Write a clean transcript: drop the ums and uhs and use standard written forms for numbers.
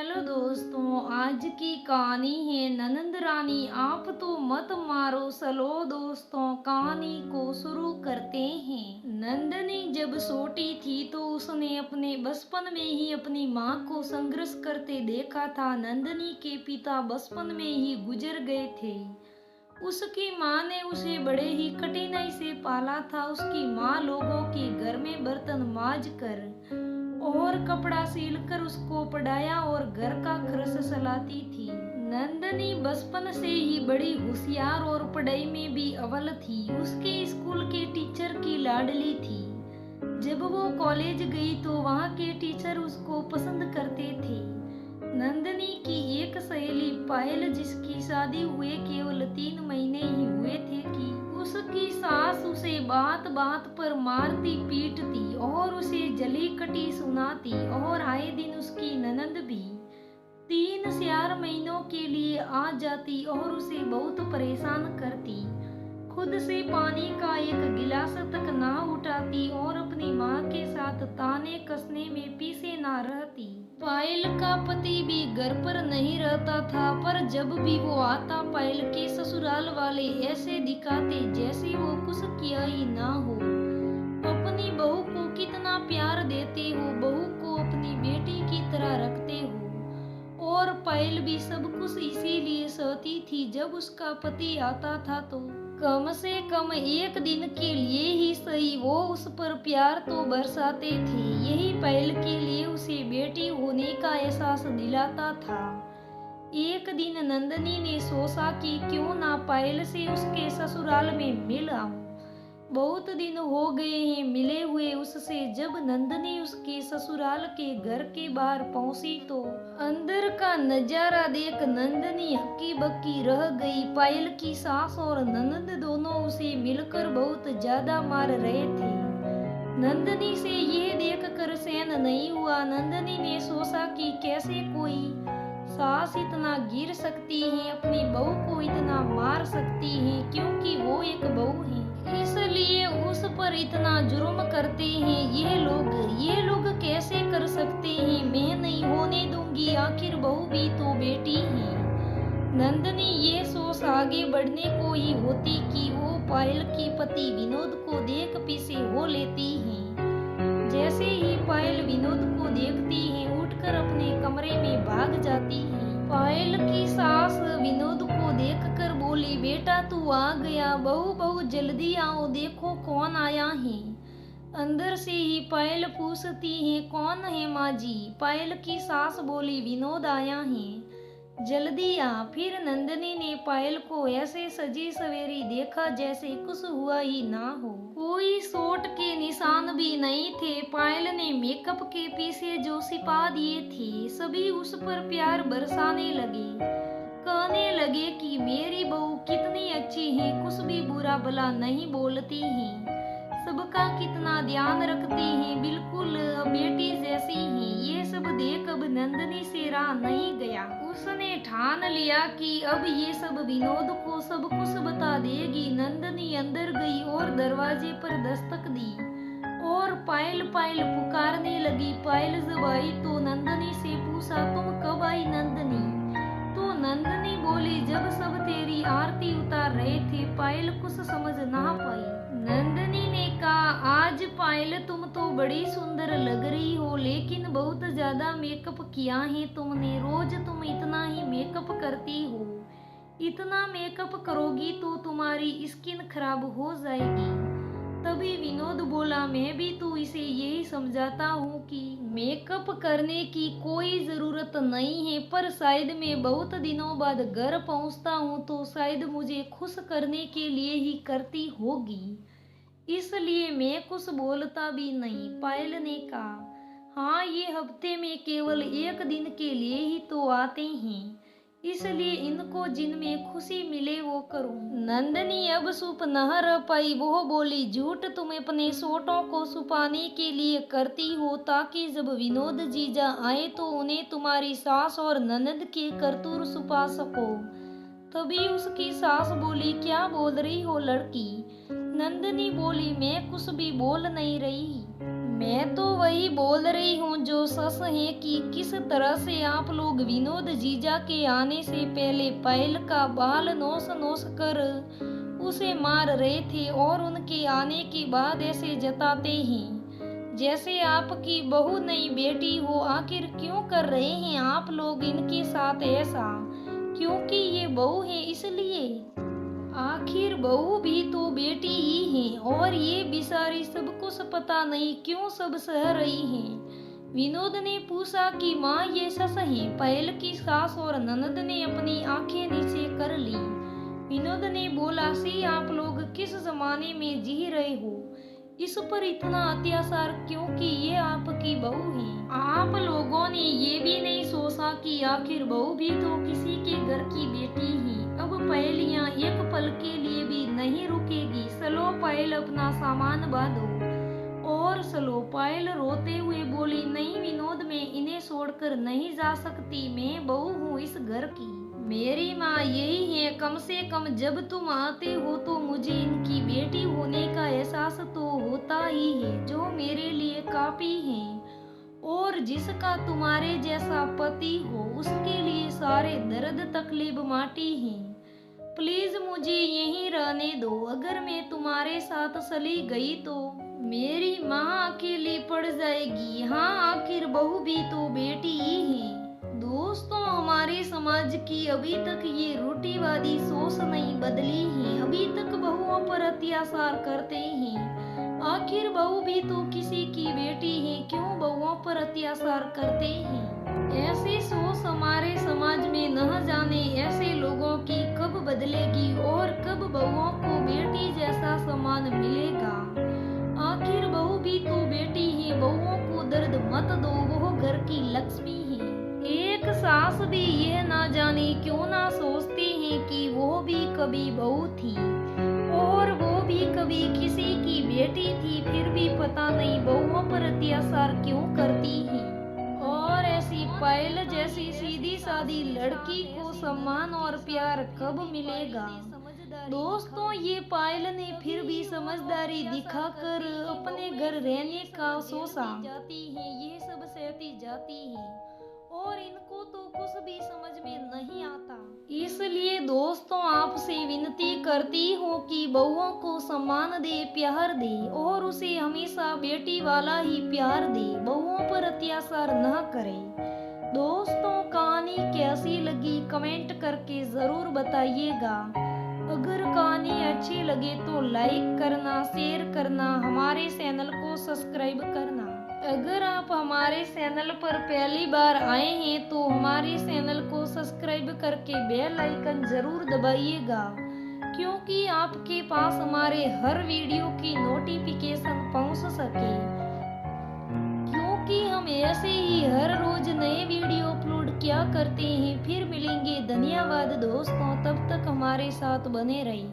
Hello दोस्तों, आज की कहानी है ननंद रानी। आप तो मत मारो सलो दोस्तों, कहानी को शुरू करते हैं। नंदनी जब छोटी थी तो उसने अपने बचपन में ही अपनी माँ को संघर्ष करते देखा था। नंदनी के पिता बचपन में ही गुजर गए थे। उसकी माँ ने उसे बड़े ही कठिनाई से पाला था। उसकी माँ लोगों के घर में बर्तन मांज कर और कपड़ा सिल कर उसको पढ़ाया और घर का खर्च चलाती थी। नंदनी बचपन से ही बड़ी होशियार और पढ़ाई में भी अव्वल थी। उसके स्कूल के टीचर की लाडली थी। जब वो कॉलेज गई तो वहाँ के टीचर उसको पसंद करते थे। नंदनी की एक सहेली पायल, जिसकी शादी हुए केवल 3 महीने ही हुए थे, कि उसकी सास उसे बात बात पर मारती पीटती और उसे जली कटी सुनाती। और आए दिन उसकी ननद भी 3-4 महीनों के लिए आ जाती और उसे बहुत परेशान करती। खुद से पानी का एक गिलास तक ना उठाती और अपनी माँ के साथ ताने कसने में पीछे ना रहती। पायल का पति भी घर पर नहीं रहता था, पर जब भी वो आता पायल के ससुराल वाले ऐसे दिखाते जैसे वो कुछ किया ही ना हो। अपनी बहू को कितना प्यार देते हो, बहू को अपनी बेटी की तरह रखते हो। और पायल भी सब कुछ इसीलिए सहती थी। जब उसका पति आता था तो कम से कम एक दिन के लिए ही सही वो उस पर प्यार तो बरसाते थे। यही पायल के लिए उसे बेटी होने का एहसास दिलाता था। एक दिन नंदनी ने सोचा कि क्यों ना पायल से उसके ससुराल में मिल आऊं। बहुत दिन हो गए हैं मिले हुए उससे। जब नंदनी उसके ससुराल के घर के बाहर पहुंची तो अंदर का नजारा देख नंदनी हक्की बक्की रह गई। पायल की सास और ननद दोनों उसे मिलकर बहुत ज्यादा मार रहे थे। नंदनी से यह देखकर सहन नहीं हुआ। नंदनी ने सोचा कि कैसे कोई सास इतना गिर सकती है, अपनी बहू को इतना मार सकती है, क्योंकि वो एक बहू है इसलिए उस पर इतना जुर्म करते हैं। ये लोग कैसे कर सकते हैं? मैं नहीं होने दूंगी, आखिर बहू भी तो बेटी है। नंदनी ये सोच आगे बढ़ने को ही होती कि वो पायल की पति विनोद को देख पीछे हो लेती है। जैसे ही पायल विनोद को देखती है उठकर अपने कमरे में भाग जाती है। पायल की सास विनोद को देखकर बोली, बेटा तू आ गया, बहू बहू जल्दी आओ, देखो कौन आया है। अंदर से ही पायल पूछती है, कौन है माँ जी? पायल की सास बोली, विनोद आया है, जल्दी आ। फिर नंदनी ने पायल को ऐसे सजी सवेरी देखा जैसे कुछ हुआ ही ना हो। कोई चोट के निशान भी नहीं थे। पायल ने मेकअप के पीछे जो छिपा दिए थे सभी उस पर प्यार बरसाने लगे। कहने लगे कि मेरी बहू कितनी अच्छी है, कुछ भी बुरा भला नहीं बोलती है, सबका कितना ध्यान रखती है, बिल्कुल बेटी जैसी है। ये सब देख अब नंदनी से रहा नहीं गया। उसने ठान लिया कि अब ये सब विनोद को सब कुछ बता देगी। नंदनी अंदर गई और दरवाजे पर दस्तक दी और पायल पायल पुकारने लगी। पायल जब आई तो नंदनी से पूछा, तुम कब आई नंदनी? तो नंदनी बोली, जब सब तेरी आरती उतार रहे थे। पायल कुछ समझ ना पाई। नंदनी ने कहा, आज पायल तुम तो बड़ी सुंदर लग रही हो, लेकिन बहुत ज्यादा मेकअप किया है तुमने। रोज तुम इतना ही मेकअप करती हो, इतना मेकअप करोगी तो तुम्हारी स्किन खराब हो जाएगी। तभी विनोद बोला, मैं भी तो इसे यही समझाता हूँ कि मेकअप करने की कोई जरूरत नहीं है, पर शायद मैं बहुत दिनों बाद घर पहुँचता हूँ तो शायद मुझे खुश करने के लिए ही करती होगी, इसलिए मैं कुछ बोलता भी नहीं। पायल ने कहा, हाँ ये हफ्ते में केवल एक दिन के लिए ही तो आते हैं, इसलिए इनको जिनमें खुशी मिले वो करो। नंदनी अब चुप न रह पाई। वो बोली, झूठ तुम अपने सोटों को छुपाने के लिए करती हो, ताकि जब विनोद जीजा आए तो उन्हें तुम्हारी सास और ननद के करतूत छुपा सको। तभी उसकी सास बोली, क्या बोल रही हो लड़की? नंदनी बोली, मैं कुछ भी बोल नहीं रही, मैं तो वही बोल रही हूँ जो सच है कि किस तरह से आप लोग विनोद जीजा के आने से पहले पायल का बाल नोच नोच कर उसे मार रहे थे और उनके आने के बाद ऐसे जताते हैं जैसे आपकी बहू नई बेटी हो। आखिर क्यों कर रहे हैं आप लोग इनके साथ ऐसा? क्योंकि ये बहू है इसलिए? आखिर बहू भी तो बेटी ही है और ये बेचारी सब कुछ पता नहीं क्यों सब सह रही है। विनोद ने पूछा कि माँ ये सच है? पायल की सास और ननद ने अपनी आंखें नीचे कर ली। विनोद ने बोला, सी आप लोग किस जमाने में जी रहे हो? इस पर इतना अत्याचार क्योंकि ये आपकी बहू है। आप लोगों ने ये भी नहीं सोचा कि आखिर बहू भी तो किसी के घर की बेटी है। अब पायल यहाँ एक पल के लिए भी नहीं रुकेगी। चलो पायल अपना सामान बांधो। और चलो पायल रोते हुए बोली, नहीं विनोद मैं इन्हें छोड़कर नहीं जा सकती। मैं बहू हूँ इस घर की। मेरी माँ यही है। कम से कम जब तुम आते हो तो मुझे इनकी बेटी होने का एहसास तो होता ही है, जो मेरे लिए काफी है। और जिसका तुम्हारे जैसा पति हो उसके लिए सारे दर्द तकलीफ माटी है। प्लीज मुझे यहीं रहने दो। अगर मैं तुम्हारे साथ चली गई तो मेरी माँ अकेली पड़ जाएगी। हाँ आखिर बहू भी तो बेटी ही है। दोस्तों हमारे समाज की अभी तक ये रूढ़िवादी सोच नहीं बदली है। अभी तक बहुओं पर अत्याचार करते हैं। आखिर बहू भी तो किसी की बेटी है, क्यों बहुओं पर अत्याचार करते हैं? ऐसी सोच हमारे समाज में न जाने ऐसे लोगों की कब बदलेगी और कब बहुओं को बेटी जैसा सम्मान मिलेगा। आखिर बहू भी तो बेटी है। बहुओं को दर्द मत दो, वो घर की लक्ष्मी है। एक सास भी यह ना जाने क्यों ना सोचती है कि वो भी कभी बहू थी और वो भी कभी किसी की बेटी थी, फिर भी पता नहीं बहुओं पर अत्याचार क्यों करती है। और ऐसी पायल जैसी सीधी सादी लड़की को सम्मान और प्यार कब मिलेगा? दोस्तों ये पायल ने फिर भी समझदारी दिखाकर अपने घर रहने का सोचा। जाती है ये सब सहती जाती है और इनको तो कुछ भी समझ में नहीं आता। इसलिए दोस्तों आपसे विनती करती हूँ कि बहुओं को सम्मान दे, प्यार दे और उसे हमेशा बेटी वाला ही प्यार दे। बहुओं पर अत्याचार न करे। दोस्तों कहानी कैसी लगी कमेंट करके जरूर बताइएगा। अगर कहानी अच्छी लगे तो लाइक करना, शेयर करना, हमारे चैनल को सब्सक्राइब करना। अगर आप हमारे चैनल पर पहली बार आए हैं तो हमारे चैनल को सब्सक्राइब करके बेल आइकन जरूर दबाइएगा, क्योंकि आपके पास हमारे हर वीडियो की नोटिफिकेशन पहुंच सके। क्योंकि हम ऐसे ही हर रोज नए वीडियो अपलोड किया करते हैं। फिर मिलेंगे। धन्यवाद दोस्तों, तब तक हमारे साथ बने रहिए।